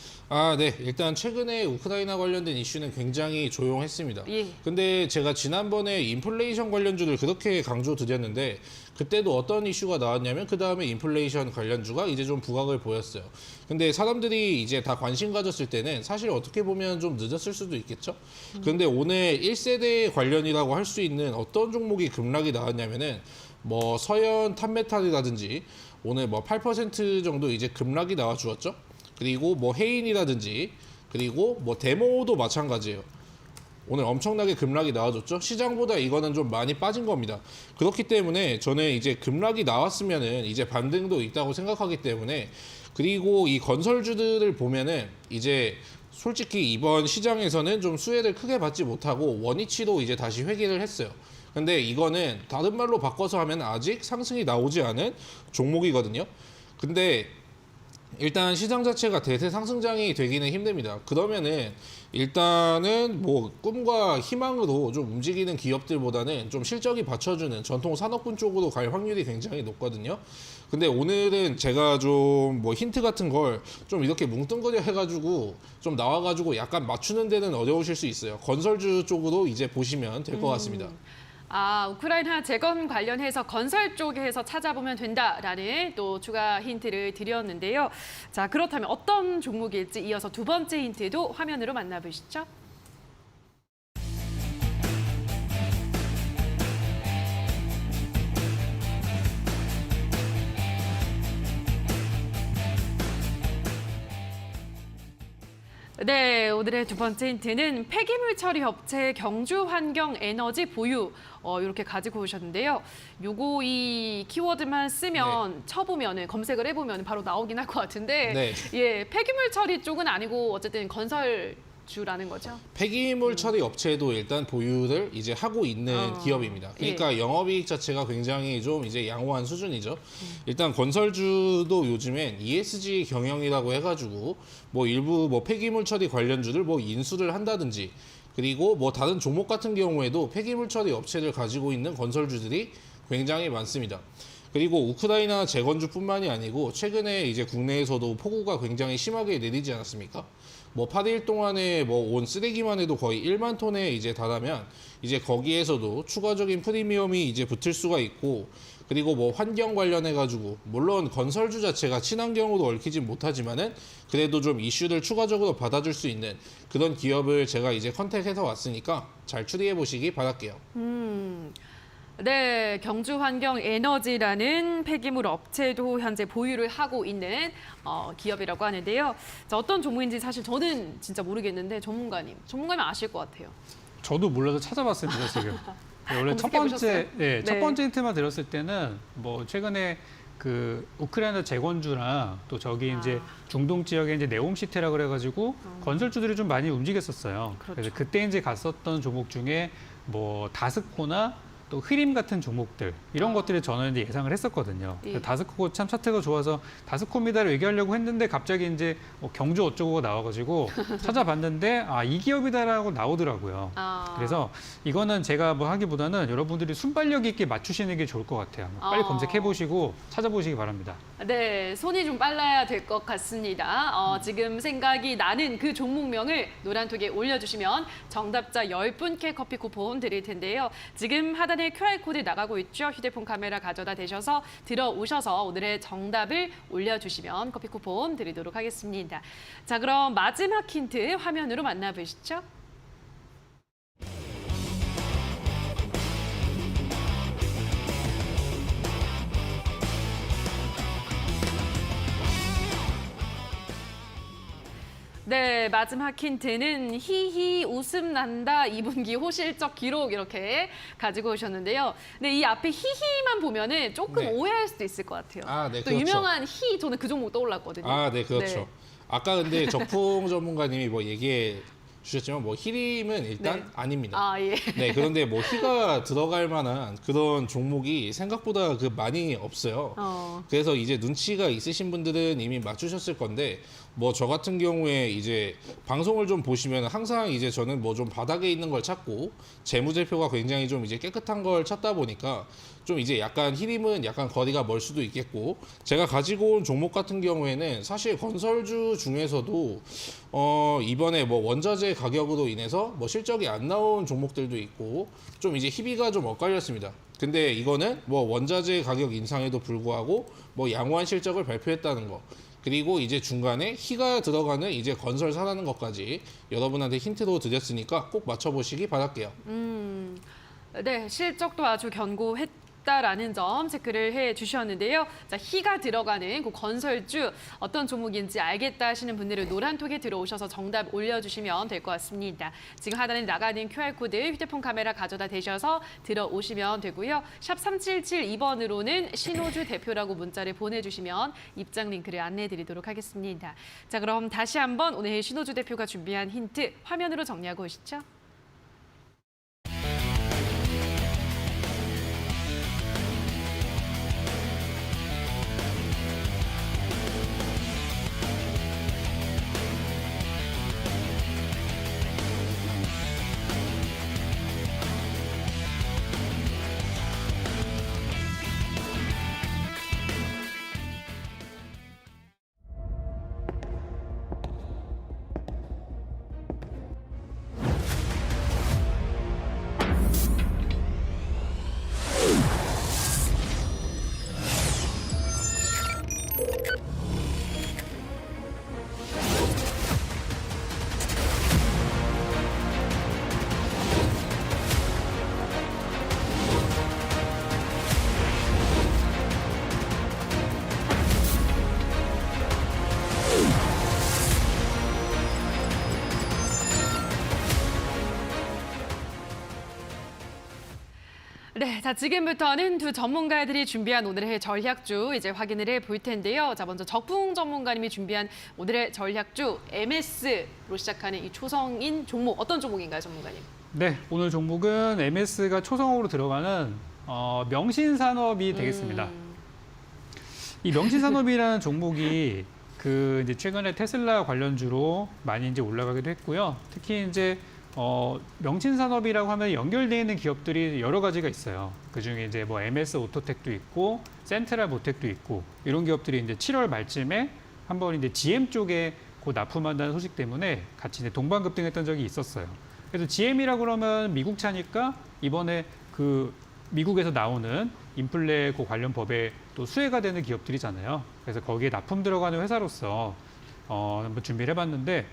네. 일단 최근에 우크라이나 관련된 이슈는 굉장히 조용했습니다. 예. 근데 제가 지난번에 인플레이션 관련주를 그렇게 강조드렸는데 그때도 어떤 이슈가 나왔냐면 그 다음에 인플레이션 관련주가 이제 좀 부각을 보였어요. 근데 사람들이 이제 다 관심 가졌을 때는 사실 어떻게 보면 좀 늦었을 수도 있겠죠. 근데 오늘 1세대 관련이라고 할 수 있는 어떤 종목이 급락이 나왔냐면은 뭐 서현 탑메탈이라든지 오늘 뭐 8% 정도 이제 급락이 나와 주었죠. 그리고 뭐 해인이라든지 그리고 뭐 데모도 마찬가지예요. 오늘 엄청나게 급락이 나와줬죠. 시장보다 이거는 좀 많이 빠진 겁니다. 그렇기 때문에 저는 이제 급락이 나왔으면은 이제 반등도 있다고 생각하기 때문에 그리고 이 건설주들을 보면은 이제 솔직히 이번 시장에서는 좀 수혜를 크게 받지 못하고 원위치로 이제 다시 회귀를 했어요. 근데 이거는 다른 말로 바꿔서 하면 아직 상승이 나오지 않은 종목이거든요. 근데 일단 시장 자체가 대세 상승장이 되기는 힘듭니다. 그러면은 일단은 뭐 꿈과 희망으로 좀 움직이는 기업들보다는 좀 실적이 받쳐주는 전통 산업군 쪽으로 갈 확률이 굉장히 높거든요. 근데 오늘은 제가 좀 뭐 힌트 같은 걸 좀 이렇게 뭉뚱그려 해가지고 좀 나와가지고 약간 맞추는 데는 어려우실 수 있어요. 건설주 쪽으로 이제 보시면 될 것 같습니다. 우크라이나 재건 관련해서 건설 쪽에서 찾아보면 된다라는 또 추가 힌트를 드렸는데요. 자, 그렇다면 어떤 종목일지 이어서 두 번째 힌트도 화면으로 만나보시죠. 네, 오늘의 두 번째 힌트는 폐기물 처리 업체 경주환경에너지 보유 이렇게 가지고 오셨는데요. 요거 이 키워드만 쓰면 쳐보면은 검색을 해보면 바로 나오긴 할 것 같은데, 네. 예, 폐기물 처리 쪽은 아니고 어쨌든 건설주라는 거죠. 폐기물 처리 업체도 일단 보유를 이제 하고 있는 기업입니다. 그러니까 영업이익 자체가 굉장히 좀 이제 양호한 수준이죠. 일단 건설주도 요즘엔 ESG 경영이라고 해가지고 뭐 일부 뭐 폐기물 처리 관련주들 뭐 인수를 한다든지 그리고 뭐 다른 종목 같은 경우에도 폐기물 처리 업체를 가지고 있는 건설주들이 굉장히 많습니다. 그리고 우크라이나 재건주뿐만이 아니고 최근에 이제 국내에서도 폭우가 굉장히 심하게 내리지 않았습니까? 뭐 8일 동안에 뭐 온 쓰레기만 해도 거의 1만 톤에 이제 달하면 이제 거기에서도 추가적인 프리미엄이 이제 붙을 수가 있고 그리고 뭐 환경 관련해 가지고 물론 건설주 자체가 친환경으로 얽히진 못하지만은 그래도 좀 이슈를 추가적으로 받아줄 수 있는 그런 기업을 제가 이제 컨택해서 왔으니까 잘 추리해 보시기 바랄게요. 네, 경주환경에너지라는 폐기물 업체도 현재 보유를 하고 있는 기업이라고 하는데요. 자, 어떤 종목인지 사실 저는 진짜 모르겠는데 전문가님 아실 것 같아요. 저도 몰라서 찾아봤습니다, 지금. 네, 원래 첫 검색해 번째, 보셨어요? 첫 네. 번째 힌트만 드렸을 때는 뭐 최근에 그 우크라이나 재건주나 또 저기 이제 중동 지역에 이제 네옴시티라 그래가지고 건설주들이 좀 많이 움직였었어요. 그렇죠. 그래서 그때 이제 갔었던 종목 중에 뭐 다스코나 또 흐림 같은 종목들 이런 것들을 저는 이제 예상을 했었거든요. 예. 다스코 참 차트가 좋아서 다스코입니다를 얘기하려고 했는데 갑자기 이제 뭐 경주 어쩌고가 나와가지고 찾아봤는데 이 기업이다라고 나오더라고요. 그래서 이거는 제가 뭐 하기보다는 여러분들이 순발력 있게 맞추시는 게 좋을 것 같아요. 빨리 검색해 보시고 찾아보시기 바랍니다. 네, 손이 좀 빨라야 될 것 같습니다. 지금 생각이 나는 그 종목명을 노란톡에 올려주시면 정답자 10분께 커피 쿠폰 드릴 텐데요. 지금 하단에 QR코드 나가고 있죠. 휴대폰 카메라 가져다 대셔서 들어오셔서 오늘의 정답을 올려주시면 커피 쿠폰 드리도록 하겠습니다. 자, 그럼 마지막 힌트 화면으로 만나보시죠. 네, 마지막 힌트는 히히 웃음 난다 2분기 호실적 기록 이렇게 가지고 오셨는데요. 근데 이 앞에 히히만 보면은 조금 네. 오해할 수도 있을 것 같아요. 네, 또 그렇죠. 유명한 히 저는 그 종목 떠올랐거든요. 네, 그렇죠. 네. 아까 근데 적풍 전문가님이 뭐 얘기해 주셨지만 뭐 히림은 일단 네. 아닙니다. 예. 네, 그런데 뭐 희가 들어갈 만한 그런 종목이 생각보다 그 많이 없어요. 그래서 이제 눈치가 있으신 분들은 이미 맞추셨을 건데 뭐 저 같은 경우에 이제 방송을 좀 보시면 항상 이제 저는 뭐 좀 바닥에 있는 걸 찾고 재무제표가 굉장히 좀 이제 깨끗한 걸 찾다 보니까 좀 이제 약간 히림은 약간 거리가 멀 수도 있겠고, 제가 가지고 온 종목 같은 경우에는 사실 건설주 중에서도 이번에 뭐 원자재 가격으로 인해서 뭐 실적이 안 나온 종목들도 있고 좀 이제 희비가 좀 엇갈렸습니다. 근데 이거는 뭐 원자재 가격 인상에도 불구하고 뭐 양호한 실적을 발표했다는 거, 그리고 이제 중간에 희가 들어가는 이제 건설사라는 것까지 여러분한테 힌트로 드렸으니까 꼭 맞춰보시기 바랄게요. 네, 실적도 아주 견고했다라는 점 체크를 해 주셨는데요. 자, 희가 들어가는 그 건설주 어떤 종목인지 알겠다 하시는 분들은 노란톡에 들어오셔서 정답 올려주시면 될 것 같습니다. 지금 하단에 나가는 QR코드 휴대폰 카메라 가져다 대셔서 들어오시면 되고요. 샵 3772번으로는 신호주 대표라고 문자를 보내주시면 입장 링크를 안내해드리도록 하겠습니다. 자, 그럼 다시 한번 오늘 신호주 대표가 준비한 힌트 화면으로 정리하고 오시죠. 네, 자 지금부터는 두 전문가들이 준비한 오늘의 전략주 이제 확인을 해볼 텐데요. 자 먼저 적풍 전문가님이 준비한 오늘의 전략주 MS로 시작하는 이 초성인 종목 어떤 종목인가요, 전문가님? 네, 오늘 종목은 MS가 초성으로 들어가는 명신산업이 되겠습니다. 이 명신산업이라는 종목이 그 이제 최근에 테슬라 관련주로 많이 이제 올라가기도 했고요. 특히 이제 명신산업이라고 하면 연결되어 있는 기업들이 여러 가지가 있어요. 그 중에 이제 뭐 MS 오토텍도 있고, 센트럴 모텍도 있고, 이런 기업들이 이제 7월 말쯤에 한번 이제 GM 쪽에 곧 납품한다는 소식 때문에 같이 이제 동반급등했던 적이 있었어요. 그래서 GM이라고 그러면 미국 차니까 이번에 그 미국에서 나오는 인플레 그 관련 법에 또 수혜가 되는 기업들이잖아요. 그래서 거기에 납품 들어가는 회사로서 한번 준비를 해봤는데,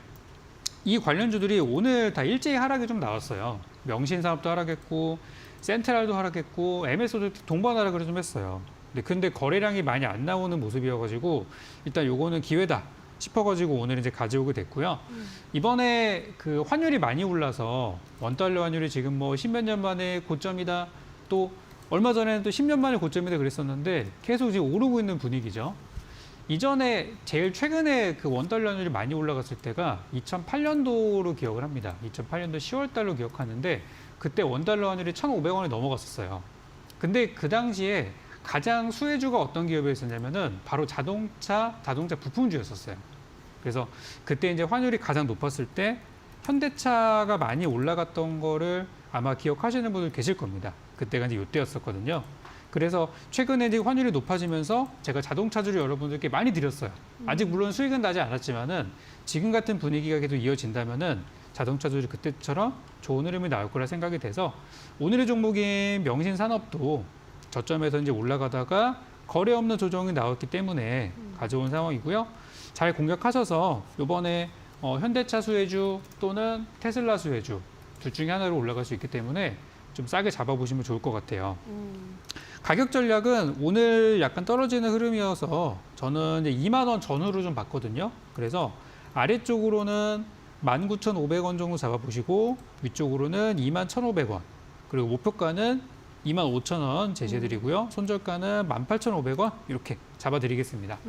이 관련주들이 오늘 다 일제히 하락이 좀 나왔어요. 명신산업도 하락했고, 센트럴도 하락했고, MS도 동반 하락을 좀 했어요. 근데 거래량이 많이 안 나오는 모습이어가지고 일단 요거는 기회다 싶어가지고 오늘 이제 가져오게 됐고요. 이번에 그 환율이 많이 올라서 원달러 환율이 지금 뭐 10몇 년 만에 고점이다. 또 얼마 전에는 또 10년 만에 고점이다 그랬었는데 계속 지금 오르고 있는 분위기죠. 이전에 제일 최근에 그 원달러 환율이 많이 올라갔을 때가 2008년도로 기억을 합니다. 2008년도 10월 달로 기억하는데 그때 원달러 환율이 1,500원이 넘어갔었어요. 근데 그 당시에 가장 수혜주가 어떤 기업이었었냐면은 바로 자동차 부품주였었어요. 그래서 그때 이제 환율이 가장 높았을 때 현대차가 많이 올라갔던 거를 아마 기억하시는 분들 계실 겁니다. 그때가 이제 이때였었거든요. 그래서 최근에 이제 환율이 높아지면서 제가 자동차주를 여러분들께 많이 드렸어요. 아직 물론 수익은 나지 않았지만은 지금 같은 분위기가 계속 이어진다면은 자동차주들이 그때처럼 좋은 흐름이 나올 거라 생각이 돼서 오늘의 종목인 명신산업도 저점에서 이제 올라가다가 거래 없는 조정이 나왔기 때문에 가져온 상황이고요. 잘 공략하셔서 이번에 현대차 수혜주 또는 테슬라 수혜주 둘 중에 하나로 올라갈 수 있기 때문에 좀 싸게 잡아보시면 좋을 것 같아요. 가격 전략은 오늘 약간 떨어지는 흐름이어서 저는 이제 2만 원 전후로 좀 봤거든요. 그래서 아래쪽으로는 19,500원 정도 잡아보시고 위쪽으로는 21,500원 그리고 목표가는 25,000원 제시해드리고요. 손절가는 18,500원 이렇게 잡아드리겠습니다.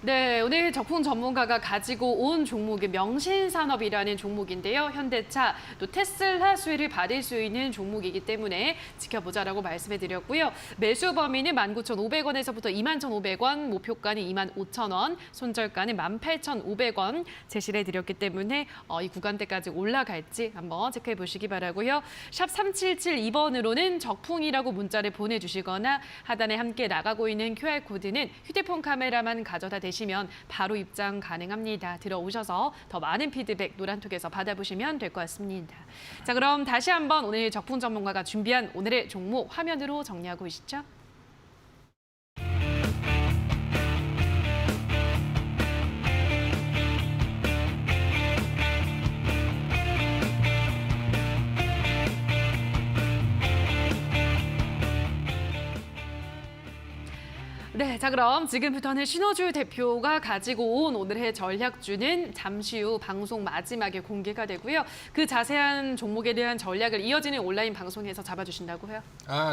네, 오늘 적풍 전문가가 가지고 온 종목이 명신산업이라는 종목인데요. 현대차, 또 테슬라 수혜를 받을 수 있는 종목이기 때문에 지켜보자라고 말씀해 드렸고요. 매수 범위는 19,500원에서부터 21,500원, 목표가는 25,000원, 손절가는 18,500원 제시를 해드렸기 때문에 이 구간대까지 올라갈지 한번 체크해 보시기 바라고요. 샵 3772번으로는 적풍이라고 문자를 보내주시거나 하단에 함께 나가고 있는 QR코드는 휴대폰 카메라만 가져다 대시면 바로 입장 가능합니다. 들어오셔서 더 많은 피드백 노란톡에서 받아보시면 될 것 같습니다. 자, 그럼 다시 한번 오늘 적풍 전문가가 준비한 오늘의 종목 화면으로 정리하고 오시죠. 네, 자 그럼 지금부터는 신호주 대표가 가지고 온 오늘의 전략주는 잠시 후 방송 마지막에 공개가 되고요. 그 자세한 종목에 대한 전략을 이어지는 온라인 방송에서 잡아주신다고요?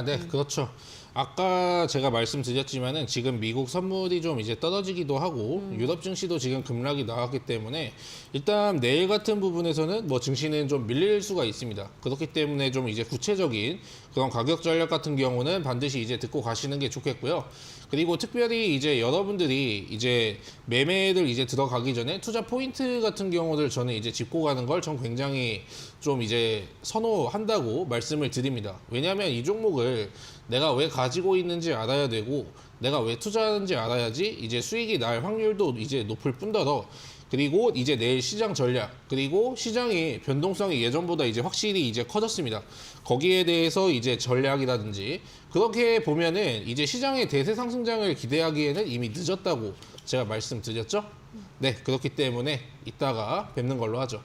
네, 그렇죠. 아까 제가 말씀드렸지만은 지금 미국 선물이 좀 이제 떨어지기도 하고 유럽 증시도 지금 급락이 나왔기 때문에 일단 내일 같은 부분에서는 뭐 증시는 좀 밀릴 수가 있습니다. 그렇기 때문에 좀 이제 구체적인 그런 가격 전략 같은 경우는 반드시 이제 듣고 가시는 게 좋겠고요. 그리고 특별히 이제 여러분들이 이제 매매를 이제 들어가기 전에 투자 포인트 같은 경우를 저는 이제 짚고 가는 걸 전 굉장히 좀 이제 선호한다고 말씀을 드립니다. 왜냐하면 이 종목을 내가 왜 가지고 있는지 알아야 되고 내가 왜 투자하는지 알아야지 이제 수익이 날 확률도 이제 높을 뿐더러 그리고 이제 내일 시장 전략 그리고 시장의 변동성이 예전보다 이제 확실히 이제 커졌습니다. 거기에 대해서 이제 전략이라든지 그렇게 보면은 이제 시장의 대세 상승장을 기대하기에는 이미 늦었다고 제가 말씀드렸죠. 네, 그렇기 때문에 이따가 뵙는 걸로 하죠.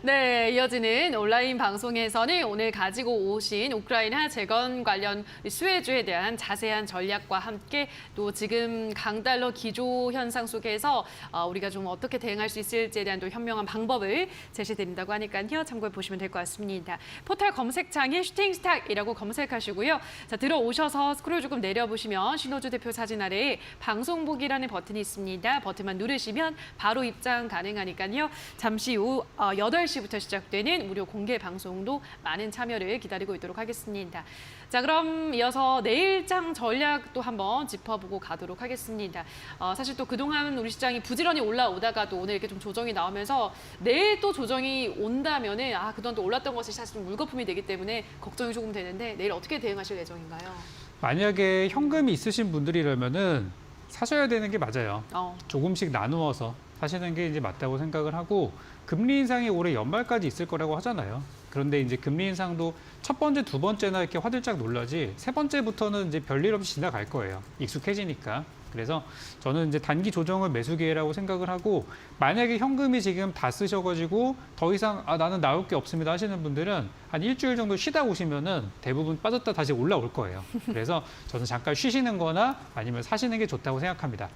네, 이어지는 온라인 방송에서는 오늘 가지고 오신 우크라이나 재건 관련 수혜주에 대한 자세한 전략과 함께 또 지금 강달러 기조 현상 속에서 우리가 좀 어떻게 대응할 수 있을지에 대한 또 현명한 방법을 제시드린다고 하니까요. 참고해 보시면 될 것 같습니다. 포털 검색창에 슈팅스탁이라고 검색하시고요. 자, 들어오셔서 스크롤 조금 내려보시면 신호주 대표 사진 아래에 방송보기라는 버튼이 있습니다. 버튼만 누르시면 바로 입장 가능하니까요. 잠시 후 8시부터 시작되는 무료 공개 방송도 많은 참여를 기다리고 있도록 하겠습니다. 자, 그럼 이어서 내일장 전략도 한번 짚어보고 가도록 하겠습니다. 사실 또 그동안 우리 시장이 부지런히 올라오다가도 오늘 이렇게 좀 조정이 나오면서 내일 또 조정이 온다면은 그동안 또 올랐던 것이 사실 좀 물거품이 되기 때문에 걱정이 조금 되는데 내일 어떻게 대응하실 예정인가요? 만약에 현금이 있으신 분들이라면은 사셔야 되는 게 맞아요. 조금씩 나누어서 사시는 게 이제 맞다고 생각을 하고 금리 인상이 올해 연말까지 있을 거라고 하잖아요. 그런데 이제 금리 인상도 첫 번째, 두 번째나 이렇게 화들짝 놀라지 세 번째부터는 이제 별일 없이 지나갈 거예요. 익숙해지니까. 그래서 저는 이제 단기 조정을 매수 기회라고 생각을 하고 만약에 현금이 지금 다 쓰셔가지고 더 이상 나는 나올 게 없습니다 하시는 분들은 한 일주일 정도 쉬다 오시면은 대부분 빠졌다 다시 올라올 거예요. 그래서 저는 잠깐 쉬시는 거나 아니면 사시는 게 좋다고 생각합니다.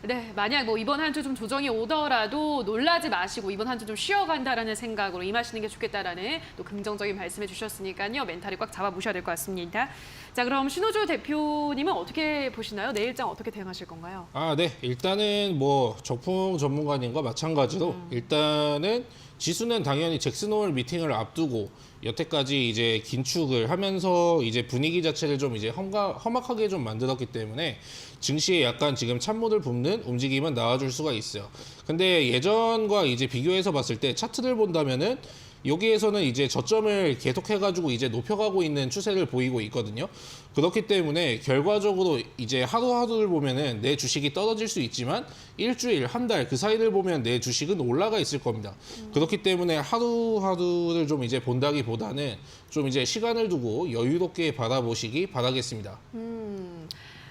네, 만약 뭐 이번 한 주 좀 조정이 오더라도 놀라지 마시고 이번 한 주 좀 쉬어간다라는 생각으로 임하시는 게 좋겠다라는 또 긍정적인 말씀해 주셨으니까요. 멘탈을 꽉 잡아보셔야 될 것 같습니다. 자, 그럼 신호주 대표님은 어떻게 보시나요? 내일장 어떻게 대응하실 건가요? 네. 일단은 뭐 적풍 전문가님과 마찬가지로 일단은 지수는 당연히 잭슨홀 미팅을 앞두고 여태까지 이제 긴축을 하면서 이제 분위기 자체를 좀 이제 험악하게 좀 만들었기 때문에 증시에 약간 지금 찬물을 붓는 움직임은 나와줄 수가 있어요. 근데 예전과 이제 비교해서 봤을 때 차트를 본다면은 여기에서는 이제 저점을 계속해가지고 이제 높여가고 있는 추세를 보이고 있거든요. 그렇기 때문에 결과적으로 이제 하루하루를 보면은 내 주식이 떨어질 수 있지만 일주일, 한 달 그 사이를 보면 내 주식은 올라가 있을 겁니다. 그렇기 때문에 하루하루를 좀 이제 본다기보다는 좀 이제 시간을 두고 여유롭게 바라보시기 바라겠습니다.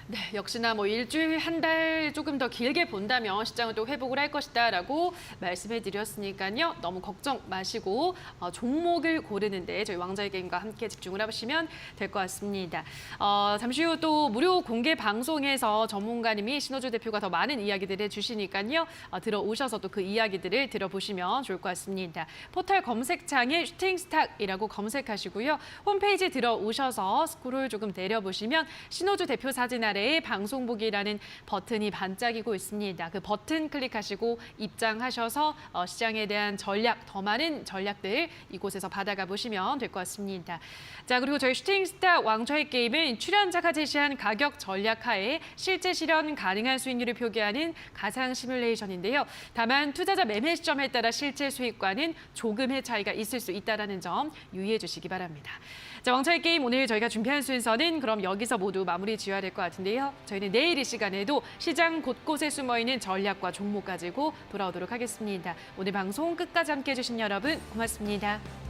네, 역시나 뭐 일주일, 한 달 조금 더 길게 본다면 시장은 또 회복을 할 것이다라고 말씀해 드렸으니까요. 너무 걱정 마시고 종목을 고르는데 저희 왕자의 게임과 함께 집중을 하시면 될 것 같습니다. 잠시 후 또 무료 공개 방송에서 전문가님이 신호주 대표가 더 많은 이야기들을 해주시니까요. 들어오셔서 또 그 이야기들을 들어보시면 좋을 것 같습니다. 포털 검색창에 슈팅스탁이라고 검색하시고요. 홈페이지 들어오셔서 스크롤 조금 내려보시면 신호주 대표 사진 아래 아래에 방송 보기라는 버튼이 반짝이고 있습니다. 그 버튼 클릭하시고 입장하셔서 시장에 대한 전략, 더 많은 전략들 이곳에서 받아가 보시면 될 것 같습니다. 자, 그리고 저희 슈팅스타 왕좌의 게임은 출연자가 제시한 가격 전략 하에 실제 실현 가능한 수익률을 표기하는 가상 시뮬레이션인데요. 다만 투자자 매매 시점에 따라 실제 수익과는 조금의 차이가 있을 수 있다는 점 유의해 주시기 바랍니다. 자, 왕좌의 게임 오늘 저희가 준비한 순서는 그럼 여기서 모두 마무리 지어야 될 것 같은데요. 저희는 내일 이 시간에도 시장 곳곳에 숨어있는 전략과 종목 가지고 돌아오도록 하겠습니다. 오늘 방송 끝까지 함께해 주신 여러분 고맙습니다.